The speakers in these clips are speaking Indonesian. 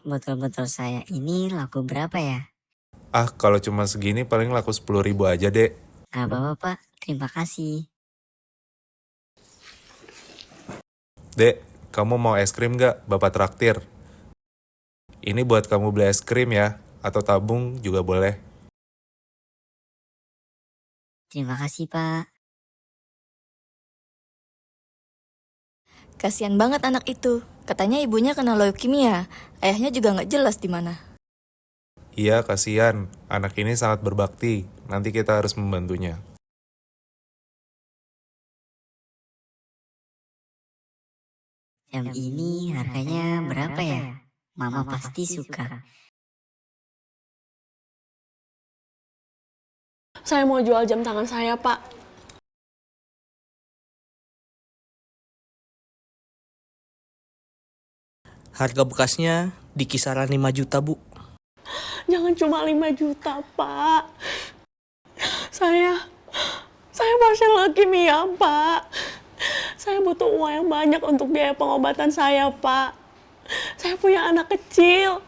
botol-botol saya ini laku berapa ya? Ah, kalau cuma segini paling laku 10.000 aja, Dek. Gak apa-apa, Pak. Terima kasih. Dek, kamu mau es krim gak? Bapak traktir. Ini buat kamu beli es krim ya, atau tabung juga boleh. Terima kasih, Pak. Kasian banget anak itu. Katanya ibunya kena leukemia. Ayahnya juga nggak jelas di mana. Iya, kasihan. Anak ini sangat berbakti. Nanti kita harus membantunya. Jam ini harganya berapa ya? Mama pasti suka. Saya mau jual jam tangan saya, Pak. Harga bekasnya di kisaran 5 juta, Bu. Jangan cuma 5 juta, Pak. Saya pasien leukemia, Pak. Saya butuh uang yang banyak untuk biaya pengobatan saya, Pak. Saya punya anak kecil.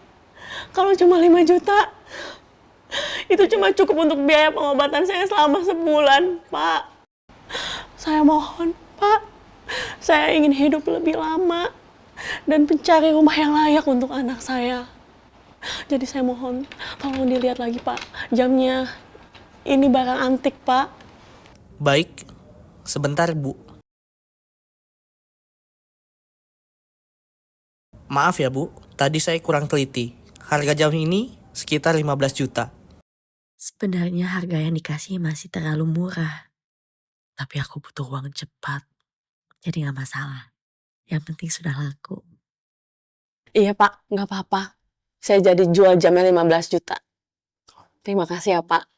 Kalau cuma 5 juta, itu cuma cukup untuk biaya pengobatan saya selama sebulan, Pak. Saya mohon, Pak. Saya ingin hidup lebih lama dan mencari rumah yang layak untuk anak saya. Jadi saya mohon, tolong dilihat lagi, Pak. Jamnya, ini barang antik, Pak. Baik, sebentar, Bu. Maaf ya, Bu. Tadi saya kurang teliti. Harga jam ini sekitar 15 juta. Sebenarnya harga yang dikasih masih terlalu murah. Tapi aku butuh uang cepat. Jadi gak masalah. Yang penting sudah laku. Iya, Pak. Nggak apa-apa. Saya jadi jual jamnya 15 juta. Terima kasih ya, Pak.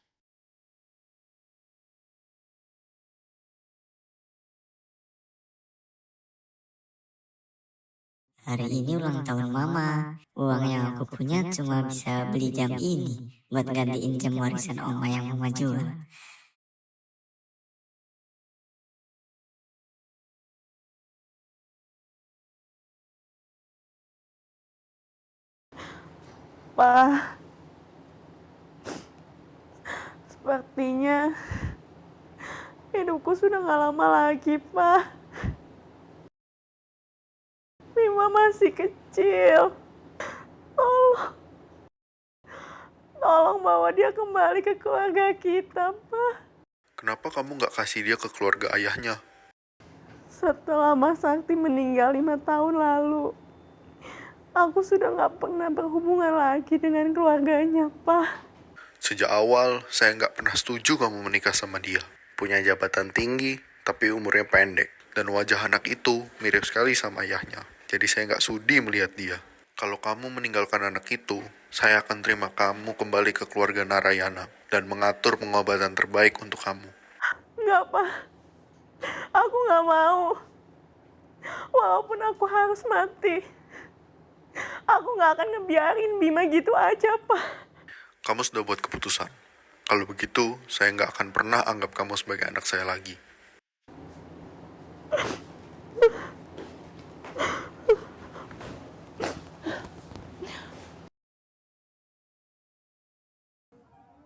Hari ini ulang tahun Mama. Uang yang aku punya cuma bisa beli jam ini buat gantiin jam warisan Oma yang Mama jual. Pak, sepertinya hidupku sudah gak lama lagi, Pak. Mima masih kecil. Tolong bawa dia kembali ke keluarga kita, Pak. Kenapa kamu nggak kasih dia ke keluarga ayahnya? Setelah Mas Sakti meninggal 5 tahun lalu, aku sudah gak pernah berhubungan lagi dengan keluarganya, Pak. Sejak awal, saya nggak pernah setuju kamu menikah sama dia. Punya jabatan tinggi, tapi umurnya pendek. Dan wajah anak itu mirip sekali sama ayahnya. Jadi saya nggak sudi melihat dia. Kalau kamu meninggalkan anak itu, saya akan terima kamu kembali ke keluarga Narayana dan mengatur pengobatan terbaik untuk kamu. Enggak, Pak. Aku gak mau. Walaupun aku harus mati, aku gak akan ngebiarin Bima gitu aja, Pak. Kamu sudah buat keputusan. Kalau begitu, saya nggak akan pernah anggap kamu sebagai anak saya lagi.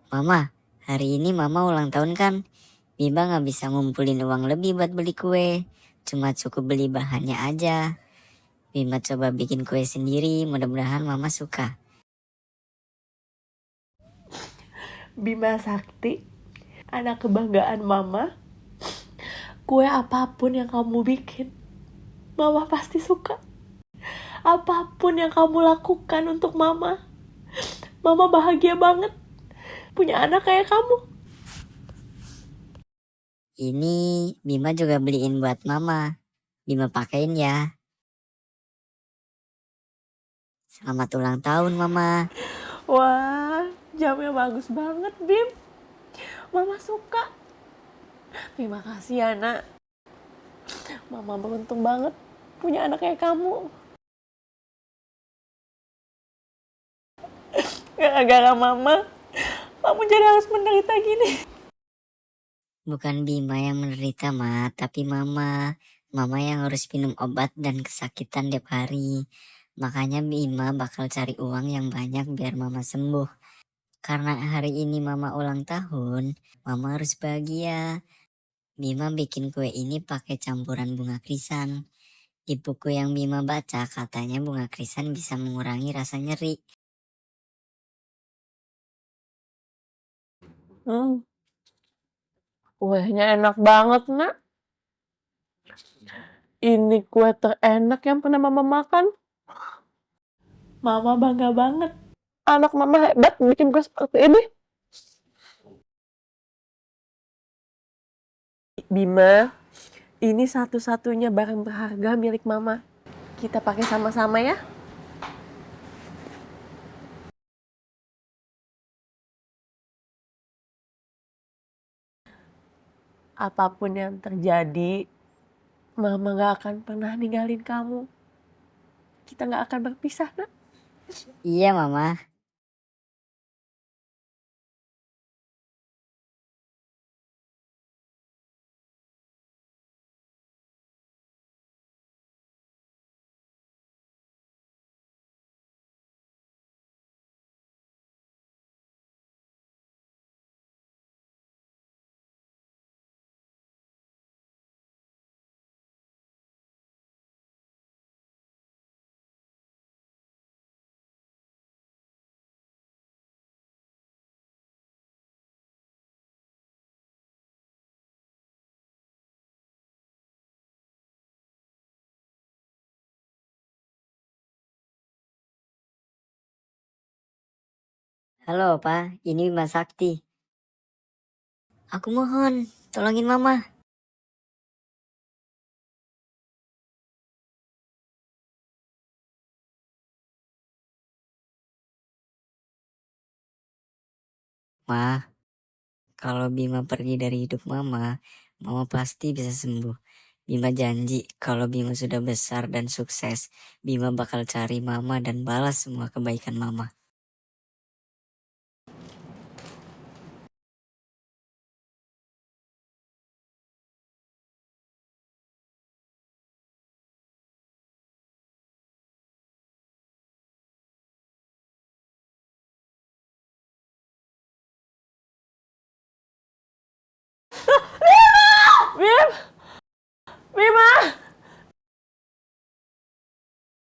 Mama, hari ini Mama ulang tahun kan? Bima gak bisa ngumpulin uang lebih buat beli kue. Cuma cukup beli bahannya aja. Bima coba bikin kue sendiri, mudah-mudahan Mama suka. Bima Sakti, anak kebanggaan Mama. Kue apapun yang kamu bikin, Mama pasti suka. Apapun yang kamu lakukan untuk Mama, Mama bahagia banget punya anak kayak kamu. Ini Bima juga beliin buat Mama. Bima pakein ya. Selamat ulang tahun Mama. Wah, jamnya bagus banget, Bim. Mama suka. Terima kasih ya, Nak. Mama beruntung banget punya anak kayak kamu. Gara-gara Mama, kamu jadi harus menderita gini. Bukan Bima yang menderita, Ma, tapi Mama. Mama yang harus minum obat dan kesakitan tiap hari. Makanya Bima bakal cari uang yang banyak biar mama sembuh. Karena hari ini mama ulang tahun, mama harus bahagia. Bima bikin kue ini pakai campuran bunga krisan. Di buku yang Bima baca katanya bunga krisan bisa mengurangi rasa nyeri. Kuenya enak banget, Nak. Ini kue terenak yang pernah Mama makan. Mama bangga banget. Anak Mama hebat bikin kue seperti ini. Bima, ini satu-satunya barang berharga milik Mama. Kita pakai sama-sama ya. Apapun yang terjadi, Mama gak akan pernah ninggalin kamu. Kita gak akan berpisah, Nak. Iya mama. Halo Pak, ini Bima Sakti. Aku mohon, tolongin mama. Ma, kalau Bima pergi dari hidup mama, mama pasti bisa sembuh. Bima janji kalau Bima sudah besar dan sukses, Bima bakal cari mama dan balas semua kebaikan mama. Bim! Bima!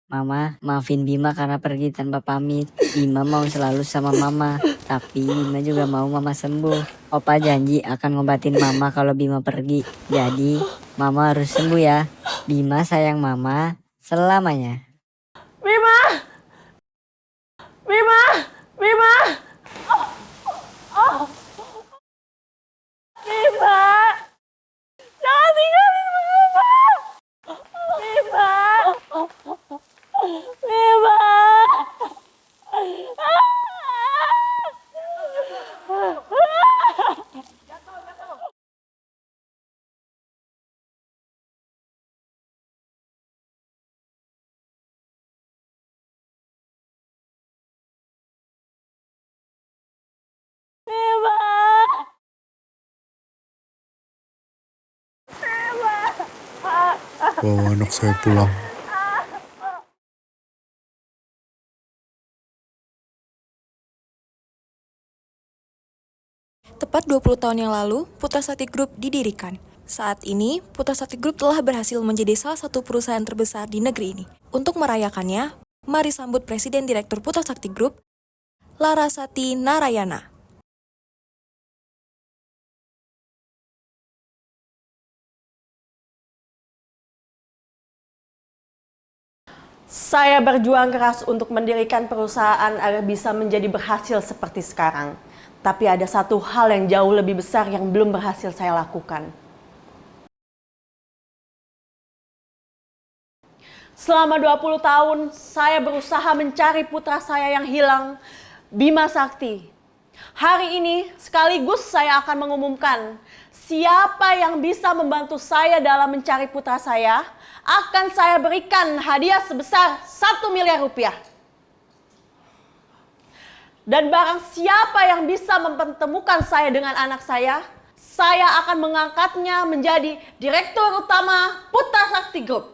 Mama, maafin Bima karena pergi tanpa pamit. Bima mau selalu sama mama, tapi Bima juga mau mama sembuh. Opa janji akan ngobatin mama kalau Bima pergi. Jadi, mama harus sembuh ya. Bima sayang mama selamanya. Bima! Bima! Bima! Bima! Jangan tinggalin Bima! Bima! Bima! Bima! Bawa anak saya pulang. Tepat 20 tahun yang lalu, Putra Sakti Group didirikan. Saat ini, Putra Sakti Group telah berhasil menjadi salah satu perusahaan terbesar di negeri ini. Untuk merayakannya, mari sambut Presiden Direktur Putra Sakti Group, Larasati Narayana. Saya berjuang keras untuk mendirikan perusahaan agar bisa menjadi berhasil seperti sekarang. Tapi ada satu hal yang jauh lebih besar yang belum berhasil saya lakukan. Selama 20 tahun, saya berusaha mencari putra saya yang hilang, Bima Sakti. Hari ini sekaligus saya akan mengumumkan siapa yang bisa membantu saya dalam mencari putra saya, akan saya berikan hadiah sebesar 1 miliar rupiah. Dan barang siapa yang bisa mempertemukan saya dengan anak saya akan mengangkatnya menjadi Direktur Utama Putra Sakti Group.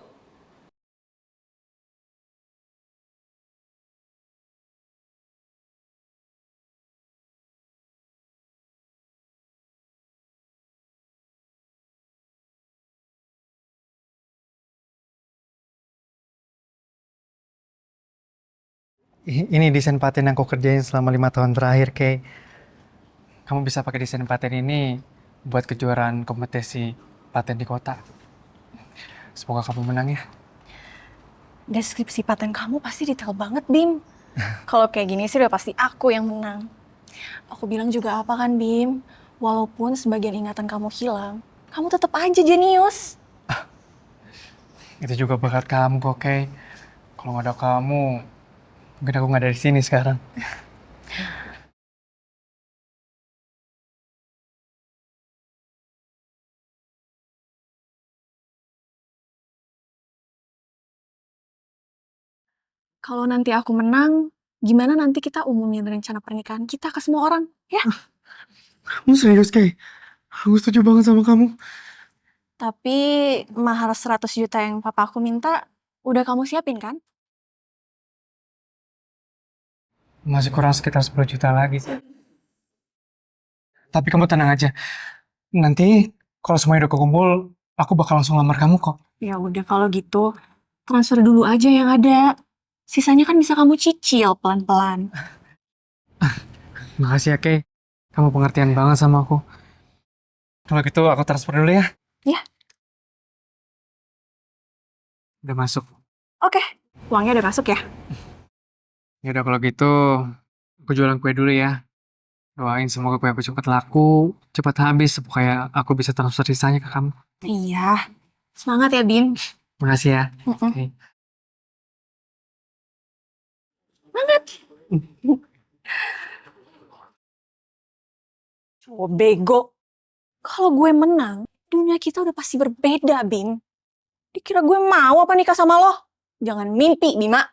Ini desain paten yang kau kerjain selama 5 tahun terakhir, Kay. Kamu bisa pakai desain paten ini buat kejuaraan kompetisi paten di kota. Semoga kamu menang ya. Deskripsi paten kamu pasti detail banget, Bim. Kalau kayak gini sih udah pasti aku yang menang. Aku bilang juga apa kan, Bim? Walaupun sebagian ingatan kamu hilang, kamu tetap aja jenius. Itu juga berkat kamu kok, Kay. Kalau nggak ada kamu, mungkin aku nggak ada di sini sekarang. Kalau nanti aku menang, gimana nanti kita umumin rencana pernikahan kita ke semua orang, ya? Kamu serius, Kay? Aku setuju banget sama kamu. Tapi mahar 100 juta yang papa aku minta, udah kamu siapin kan? Masih kurang sekitar 10 juta lagi sih. Tapi kamu tenang aja. Nanti kalau semuanya udah kekumpul, aku bakal langsung lamar kamu kok. Ya udah kalau gitu, transfer dulu aja yang ada. Sisanya kan bisa kamu cicil pelan-pelan. Makasih ya, Kay. Kamu pengertian banget sama aku. Kalau gitu aku transfer dulu ya. Ya. Udah masuk. Oke, uangnya udah masuk ya? Ya udah kalau gitu, aku jualan kue dulu ya. Doain semoga kue aku cepat laku, cepat habis supaya aku bisa transfer sisanya ke kamu. Iya. Semangat ya, Bim. Makasih ya. Mm-mm. Oke. Semangat. Oh, bego. Kalau gue menang, dunia kita udah pasti berbeda, Bim. Dikira gue mau apa nikah sama lo? Jangan mimpi, Bima.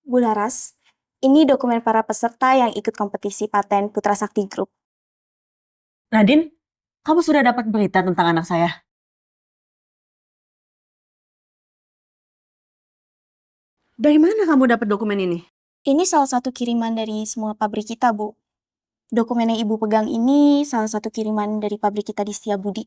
Bu Laras, ini dokumen para peserta yang ikut kompetisi paten Putra Sakti Group. Nadine, kamu sudah dapat berita tentang anak saya? Dari mana kamu dapat dokumen ini? Ini salah satu kiriman dari semua pabrik kita, Bu. Dokumen yang Ibu pegang ini salah satu kiriman dari pabrik kita di Setiabudi.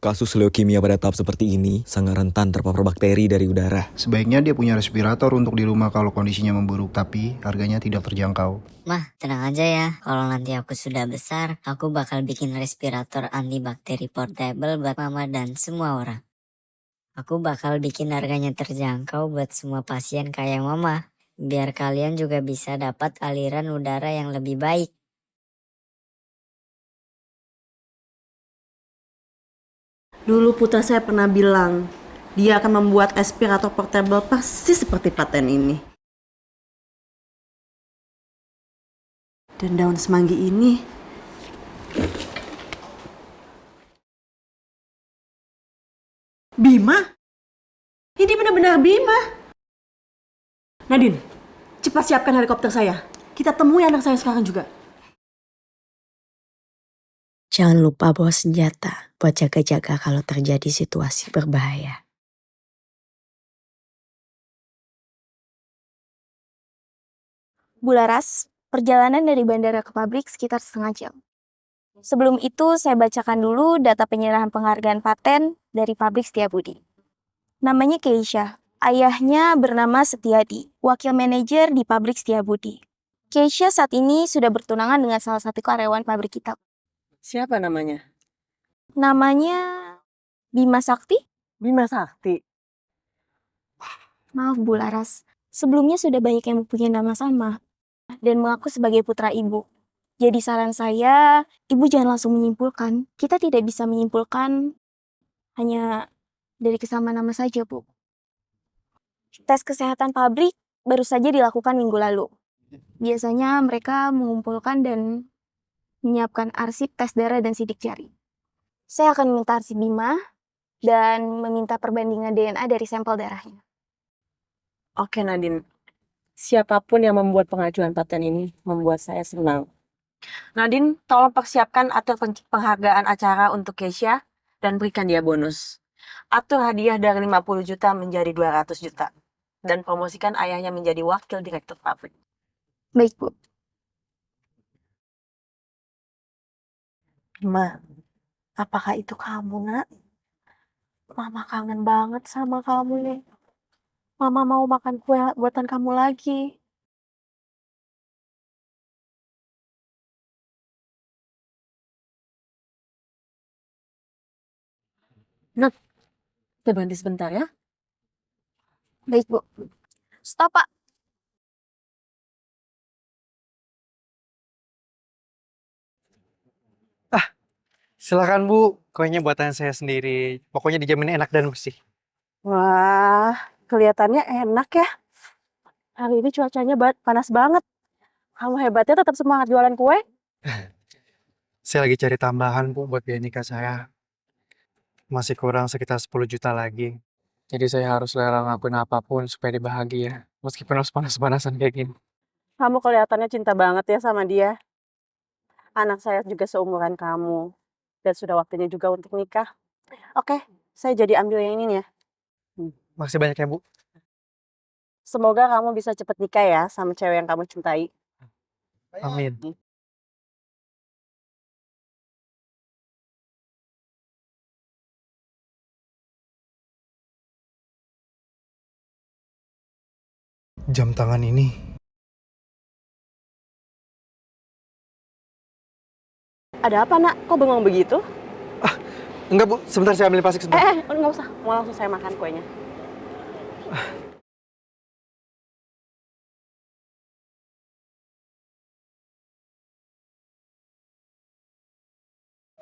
Kasus leukemia pada tahap seperti ini sangat rentan terpapar bakteri dari udara. Sebaiknya dia punya respirator untuk di rumah kalau kondisinya memburuk, tapi harganya tidak terjangkau. Mah, tenang aja ya. Kalau nanti aku sudah besar, aku bakal bikin respirator antibakteri portable buat mama dan semua orang. Aku bakal bikin harganya terjangkau buat semua pasien kayak mama. Biar kalian juga bisa dapat aliran udara yang lebih baik. Dulu putra saya pernah bilang, dia akan membuat aspirator portable persis seperti paten ini. Dan daun semanggi ini Bima? Ini benar-benar Bima. Nadine, cepat siapkan helikopter saya. Kita temui anak saya sekarang juga. Jangan lupa bawa senjata buat jaga-jaga kalau terjadi situasi berbahaya. Bu Laras, perjalanan dari bandara ke pabrik sekitar setengah jam. Sebelum itu, saya bacakan dulu data penyerahan penghargaan paten dari pabrik Setiabudi. Namanya Keisha. Ayahnya bernama Setiadi, wakil manajer di pabrik Setiabudi. Keisha saat ini sudah bertunangan dengan salah satu karyawan pabrik kita. Siapa namanya? Namanya Bima Sakti? Bima Sakti. Maaf Bu Laras, sebelumnya sudah banyak yang mempunyai nama sama dan mengaku sebagai putra ibu. Jadi saran saya, ibu jangan langsung menyimpulkan. Kita tidak bisa menyimpulkan hanya dari kesamaan nama saja, Bu. Tes kesehatan pabrik baru saja dilakukan minggu lalu. Biasanya mereka mengumpulkan dan menyiapkan arsip tes darah dan sidik jari. Saya akan meminta arsip Bima dan meminta perbandingan DNA dari sampel darahnya. Oke Nadine, siapapun yang membuat pengajuan paten ini membuat saya senang. Nadine, tolong persiapkan atur penghargaan acara untuk Keisha dan berikan dia bonus. Atur hadiah dari 50 juta menjadi 200 juta. dan promosikan ayahnya menjadi wakil direktur pabrik. Baik, Bu. Ma, apakah itu kamu, Nak? Mama kangen banget sama kamu nih. Mama mau makan kue buatan kamu lagi. Nat, kita berhenti sebentar ya. Baik, Bu. Stop, Pak. Silakan Bu, kuenya buatan saya sendiri. Pokoknya dijamin enak dan bersih. Wah, kelihatannya enak ya. Hari ini cuacanya panas banget. Kamu hebatnya tetap semangat jualan kue. Saya lagi cari tambahan Bu buat biaya nikah saya. Masih kurang sekitar 10 juta lagi. Jadi saya harus rela ngelakuin apapun supaya dia bahagia. Meskipun harus panas-panasan kayak gini. Kamu kelihatannya cinta banget ya sama dia. Anak saya juga seumuran kamu. Dan sudah waktunya juga untuk nikah. Oke, saya jadi ambil yang ini ya. Makasih banyak ya Bu. Semoga kamu bisa cepet nikah ya sama cewek yang kamu cintai. Amin. Jam tangan ini. Ada apa, Nak? Kok bengong begitu? Enggak Bu, sebentar saya ambil plastik sebentar. Nggak usah. Mau langsung saya makan kuenya.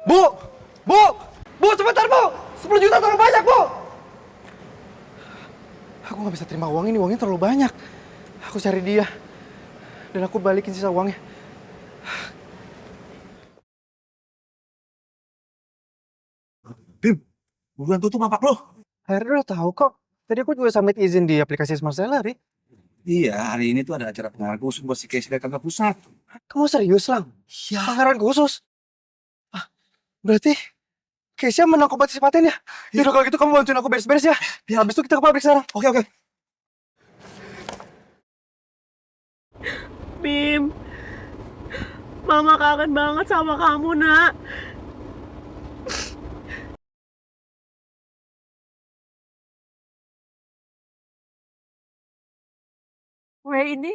Bu! Bu! Bu, sebentar Bu! 10 juta terlalu banyak Bu! Aku nggak bisa terima uang ini, uangnya terlalu banyak. Aku cari dia. Dan aku balikin sisa uangnya. Bim, buruan tutup mapak lo. Akhirnya udah tahu kok. Tadi aku juga submit izin di aplikasi Smart Salary. Iya, hari ini tuh ada acara pengarahan khusus buat si Casey dari kantor pusat. Kamu serius, Lang? Iya. Pengarahan khusus? Berarti Keisha menang kompetisi paten ya? Yaudah kalau gitu kamu bantuin aku beres-beres ya. Habis itu kita ke pabrik sekarang. Oke. Bim, Mama kangen banget sama kamu, Nak. Kue ini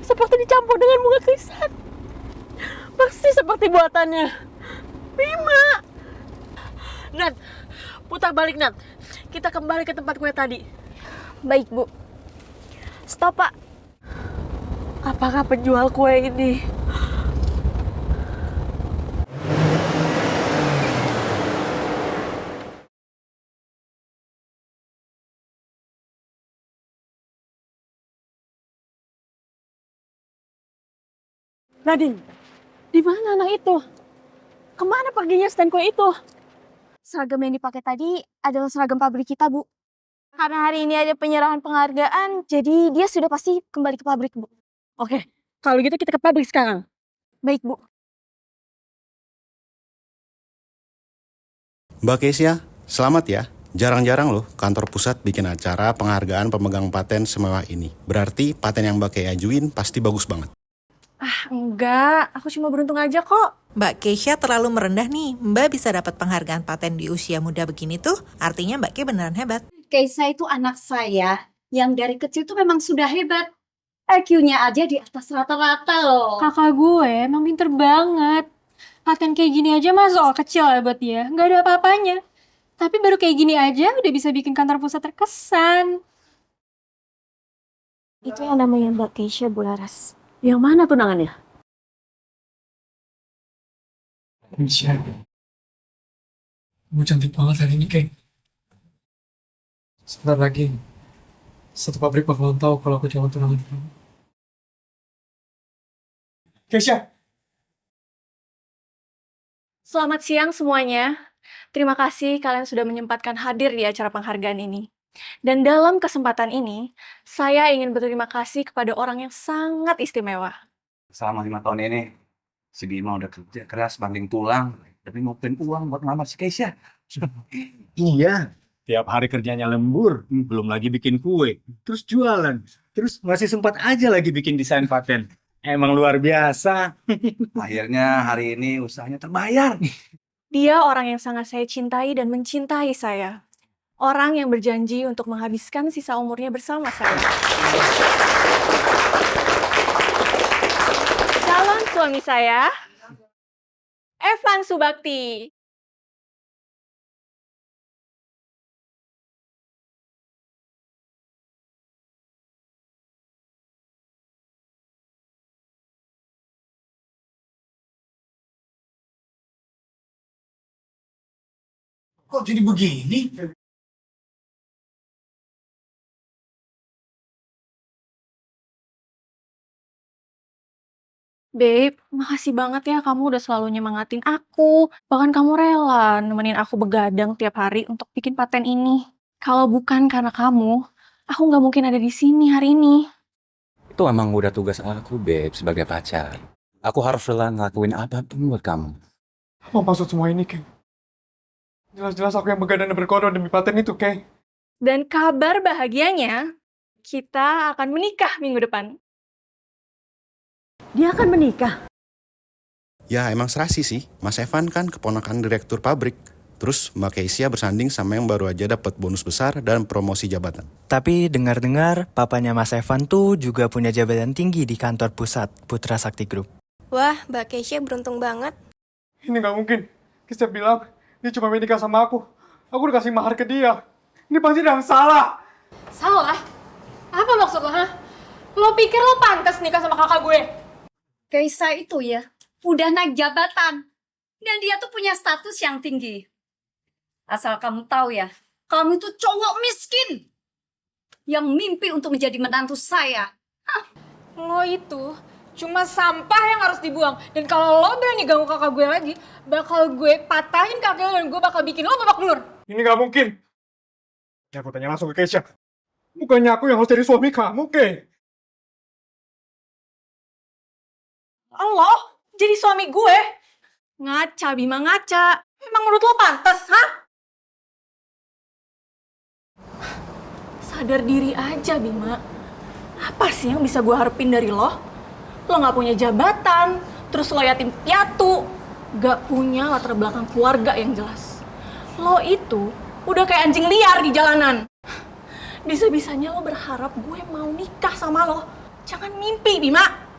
seperti dicampur dengan bunga krisan. Persis seperti buatannya Bima. Nat, putar balik Nat. Kita kembali ke tempat kue tadi. Baik, Bu. Stop, Pak. Apakah penjual kue ini Nadine? Di mana anak itu? Kemana perginya stand kue itu? Seragam yang dipakai tadi adalah seragam pabrik kita, Bu. Karena hari ini ada penyerahan penghargaan, jadi dia sudah pasti kembali ke pabrik, Bu. Oke, kalau gitu kita ke pabrik sekarang. Baik, Bu. Mbak Kesia, selamat ya. Jarang-jarang loh kantor pusat bikin acara penghargaan pemegang paten semewah ini. Berarti paten yang Mbak Kay ajuin pasti bagus banget. Enggak, aku cuma beruntung aja kok. Mbak Keisha terlalu merendah nih. Mbak bisa dapat penghargaan paten di usia muda begini tuh, artinya Mbak Kay beneran hebat. Keisha itu anak saya yang dari kecil tuh memang sudah hebat. IQ-nya aja di atas rata-rata loh. Kakak gue emang pinter banget. Paten kayak gini aja mah soal kecil ya buat dia. Nggak ada apa-apanya. Tapi baru kayak gini aja udah bisa bikin kantor pusat terkesan. Itu yang namanya Mbak Keisha, Bu Laras. Yang mana tunangannya? Keisha. Kamu cantik banget hari ini, Kay. Sebentar lagi, satu pabrik bakalan tahu kalau aku calon tunangan kamu. Keisha! Selamat siang semuanya. Terima kasih kalian sudah menyempatkan hadir di acara penghargaan ini. Dan dalam kesempatan ini, saya ingin berterima kasih kepada orang yang sangat istimewa. Selama 5 tahun ini, si Bima udah kerja keras banting tulang demi ngumpulin uang buat ngelamar si Keisha. Iya, tiap hari kerjanya lembur, belum lagi bikin kue, terus jualan, terus masih sempat aja lagi bikin desain paten. Emang luar biasa. Akhirnya hari ini usahanya terbayar. Dia orang yang sangat saya cintai dan mencintai saya. Orang yang berjanji untuk menghabiskan sisa umurnya bersama saya. Calon suami saya, Evan Subakti. Kok jadi begini? Babe, makasih banget ya kamu udah selalu nyemangatin aku. Bahkan kamu rela nemenin aku begadang tiap hari untuk bikin paten ini. Kalau bukan karena kamu, aku nggak mungkin ada di sini hari ini. Itu emang udah tugas aku, Beb, sebagai pacar. Aku harus rela ngelakuin apapun buat kamu. Apa maksud semua ini, Kay? Jelas-jelas aku yang begadang dan berkorban demi paten itu, Kay. Dan kabar bahagianya, kita akan menikah minggu depan. Dia akan menikah. Ya emang serasi sih, Mas Evan kan keponakan direktur pabrik. Terus Mbak Keisha bersanding sama yang baru aja dapat bonus besar dan promosi jabatan. Tapi dengar-dengar papanya Mas Evan tuh juga punya jabatan tinggi di kantor pusat Putra Sakti Group. Wah, Mbak Keisha beruntung banget. Ini nggak mungkin. Keisha bilang dia cuma mau nikah sama aku. Aku udah kasih mahar ke dia. Ini pasti ada yang salah. Salah? Apa maksud lo, ha? Lo pikir lo pantas nikah sama kakak gue? Keisha itu ya, udah naik jabatan. Dan dia tuh punya status yang tinggi. Asal kamu tahu ya, kamu itu cowok miskin. Yang mimpi untuk menjadi menantu saya. Lo itu cuma sampah yang harus dibuang. Dan kalau lo berani ganggu kakak gue lagi, bakal gue patahin kaki lo dan gue bakal bikin lo babak belur. Ini nggak mungkin. Ya aku tanya langsung ke Keisha. Bukannya aku yang harus jadi suami kamu, Kay. Lo jadi suami gue? Ngaca, Bima, ngaca. Emang menurut lo pantas, ha? Sadar diri aja, Bima. Apa sih yang bisa gue harapin dari lo? Lo gak punya jabatan, terus lo yatim piatu, gak punya latar belakang keluarga yang jelas. Lo itu udah kayak anjing liar di jalanan. Bisa-bisanya lo berharap gue mau nikah sama lo. Jangan mimpi, Bima.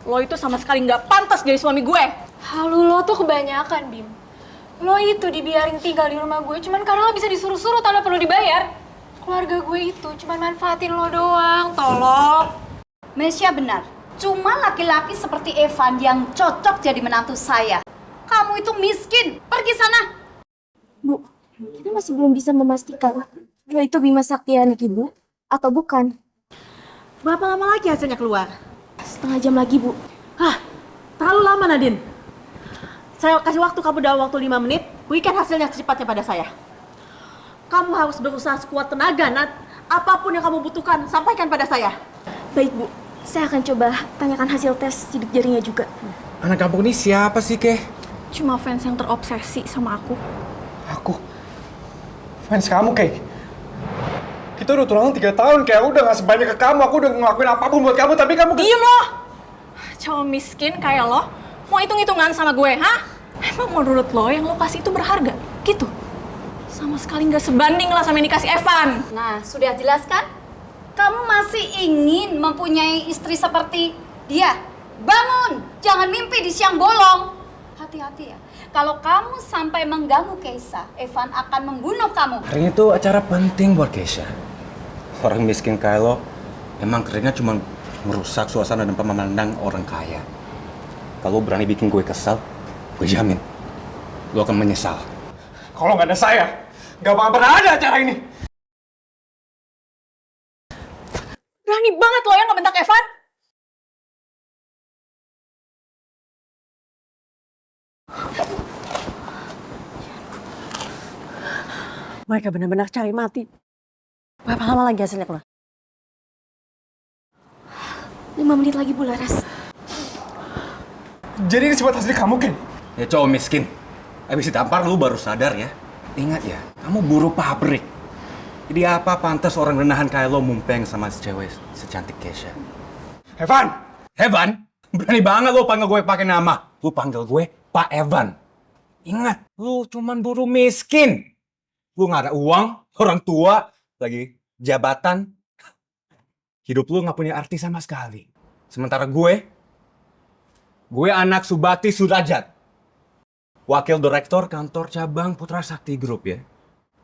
Lo itu sama sekali gak pantas jadi suami gue. Halu lo tuh kebanyakan, Bim. Lo itu dibiarin tinggal di rumah gue cuman karena lo bisa disuruh-suruh tanpa perlu dibayar. Keluarga gue itu cuman manfaatin lo doang, tolong. Mesya benar. Cuma laki-laki seperti Evan yang cocok jadi menantu saya. Kamu itu miskin. Pergi sana. Bu, kita masih belum bisa memastikan kalau itu Bima Sakti anak ibu atau bukan. Berapa lama lagi hasilnya keluar? Setengah jam lagi, Bu. Hah, terlalu lama Nadine. Saya kasih waktu kamu dalam waktu 5 menit, berikan hasilnya secepatnya pada saya. Kamu harus berusaha sekuat tenaga, Nat. Apapun yang kamu butuhkan, sampaikan pada saya. Baik, Bu. Saya akan coba tanyakan hasil tes sidik jarinya juga. Anak kampung ini siapa sih, Kay? Cuma fans yang terobsesi sama aku. Aku? Fans kamu, Kay? Kita udah tunangan 3 tahun, Kay. Aku udah ngasih banyak ke kamu. Aku udah ngelakuin apapun buat kamu, tapi kamu... Diem lo! Cowok miskin kayak lo, mau hitung-hitungan sama gue, ha? Emang menurut lo yang lo kasih itu berharga? Gitu? Sama sekali nggak sebanding lah sama yang dikasih Evan. Nah, sudah jelas kan? Kamu masih ingin mempunyai istri seperti dia. Bangun! Jangan mimpi di siang bolong. Hati-hati ya. Kalau kamu sampai mengganggu Keisha, Evan akan membunuh kamu. Hari ini tuh acara penting buat Keisha. Orang miskin kayak lo, emang kerennya cuma merusak suasana dan memandang orang kaya. Kalau berani bikin gue kesal, gue jamin lo akan menyesal. Kalau nggak ada saya, nggak bakal pernah ada acara ini. Berani banget lo yang ngebentak Evan. Mereka benar-benar cari mati. Berapa lama lagi hasilnya keluar? 5 menit lagi Bu Laras. Jadi ini sempat hasil kamu, Ken? Ya cowok miskin. Habis ditampar lu baru sadar ya. Ingat ya, kamu buruh pabrik. Jadi apa pantas orang renahan kayak lo mumpeng sama cewek secantik Keisha? Evan! Evan? Berani banget lo panggil gue pakai nama. Lu panggil gue Pak Evan. Ingat, lu cuman buruh miskin. Lu nggak ada uang, orang tua, lagi jabatan. Hidup lu nggak punya arti sama sekali. Sementara gue anak Subakti Sudrajat. Wakil Direktur Kantor Cabang Putra Sakti Group ya.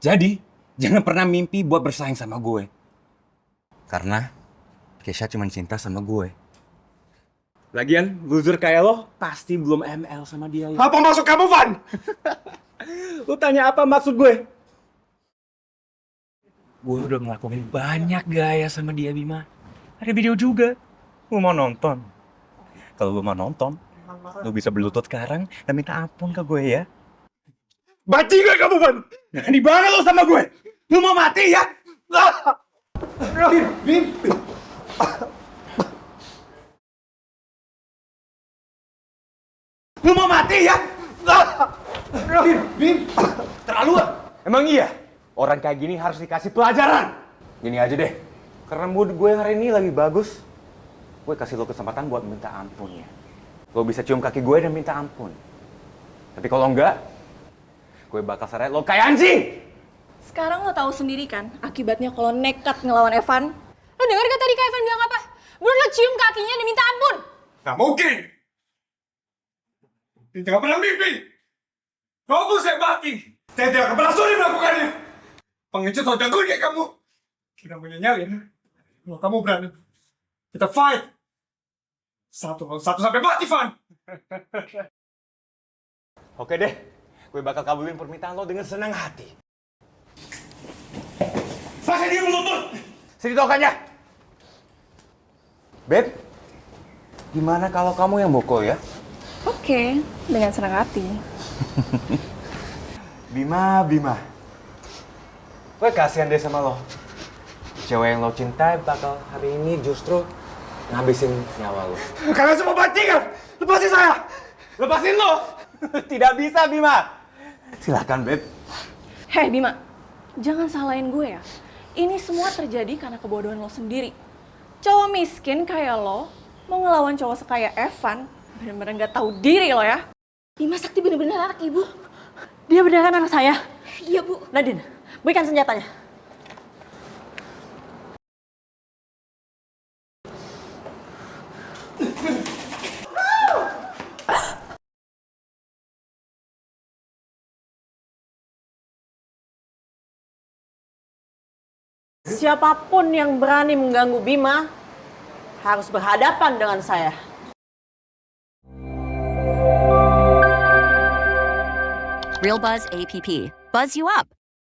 Jadi, jangan pernah mimpi buat bersaing sama gue. Karena Keisha cuma cinta sama gue. Lagian, loser kayak lo pasti belum ML sama dia. Ya. Apa maksud kamu, Van? Lu tanya apa maksud gue? Gue udah ngelakuin banyak gaya sama dia, Bima. Ada video juga. Lu mau nonton? Kalau lu mau nonton, lu bisa berlutut sekarang dan minta ampun ke gue ya. Bajingan kamu, Van! Berani banget lo sama gue! Lu mau mati ya? Bim! Lu mau mati ya? Bim! Terlaluan! Emang iya? Orang kayak gini harus dikasih pelajaran. Gini aja deh, karena mood gue hari ini lagi bagus, gue kasih lo kesempatan buat minta ampun ya. Lo bisa cium kaki gue dan minta ampun. Tapi kalau enggak, gue bakal seret lo kayak anjing! Sekarang lo tahu sendiri kan akibatnya kalau nekat ngelawan Evan? Lo denger gak tadi Kak Evan bilang apa? Belum lo cium kakinya dan minta ampun. Gak mungkin! Dia tidak pernah mimpi! Kamu saya mati! Saya tidak akan pernah sudi melakukannya! Pengecut otak gue kayak kamu! Kita punya nyali ya? Kalau kamu berani, kita fight! Satu sampai mati, Van! Oke deh, gue bakal kabulin permintaan lo dengan senang hati. Pakai dia melutut! Sini tokannya! Beb, gimana kalau kamu yang bokol ya? Oke, dengan senang hati. Bima. Gue kasihan deh sama lo. Cewek yang lo cintai bakal hari ini justru ngabisin nyawa lo. Kalian semua bajingan! Lepasin saya! Lepasin lo! Tidak bisa, Bima! Silakan, Beb. Hei Bima, jangan salahin gue ya. Ini semua terjadi karena kebodohan lo sendiri. Cowok miskin kayak lo mau ngelawan cowok sekaya Evan, bener-bener gak tahu diri lo ya. Bima Sakti bener-bener anak ibu. Dia beneran anak saya? Iya Bu. Nadine, berikan senjatanya. Siapapun yang berani mengganggu Bima harus berhadapan dengan saya. Real Buzz APP. Buzz you up.